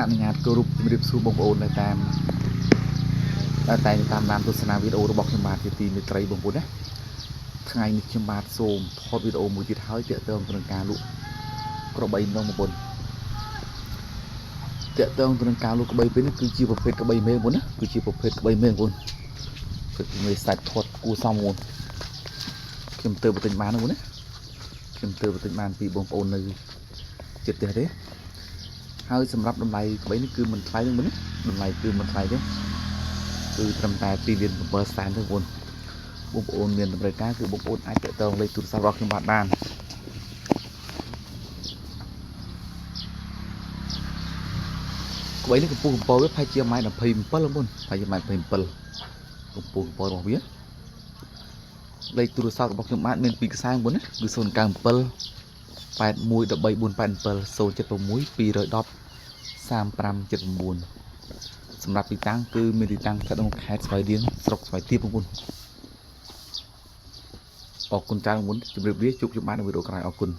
อนุญาตกรุบជំរាបសួរបងប្អូននៅតាមតាមទស្សនាវីដេអូរបស់ខ្ញុំបាទជាទីមេត្រីបងប្អូនណាថ្ងៃនេះខ្ញុំបាទសូមថតវីដេអូមួយទៀតហើយទាក់ទងទៅនឹងការលក់ក្របីម្ដងបងប្អូនទាក់ទងទៅនឹងការលក់ក្របីពេលនេះគឺជាប្រភេទក្របីមេបងប្អូនណាគឺជាប្រភេទក្របីមេបងប្អូនព្រឹកមេសាច់ធាត់គួរសមបងប្អូនខ្ញុំទៅបន្តិចបានបងប្អូនណាខ្ញុំទៅបន្តិចបានពីបងប្អូននៅចិត្តផ្ទះទេហើយសម្រាប់តម្លៃក្បីនេះគឺមិនថ្លៃទេបងប្អូនណាតម្លៃគឺមិនថ្លៃទេគឺត្រឹមតែ2លាន7សែនទេបងប្អូនមានតម្រូវការគឺបងប្អូនអាចទាក់ទងលេខទូរស័ព្ទរបស់ខ្ញុំបានក្បីនេះកម្ពស់កំពតវាប្រហែលជា1.27បងប្អូនប្រហែលជា1.27កម្ពស់កំពតរបស់វាលេខទូរស័ព្ទរបស់ខ្ញុំបាទមាន2ខ្សែបងប្អូនណាគឺ097 811347 076 210 3579សម្រាប់ទីតាំងគឺមានទីតាំងស្ថិតក្នុងខេត្តស្វាយរៀងស្រុកស្វាយទាបបងប្អូនអរគុណច្រើនបងប្អូនជម្រាបលាជួបជុំបាននៅវីដេអូក្រោយអរគុណ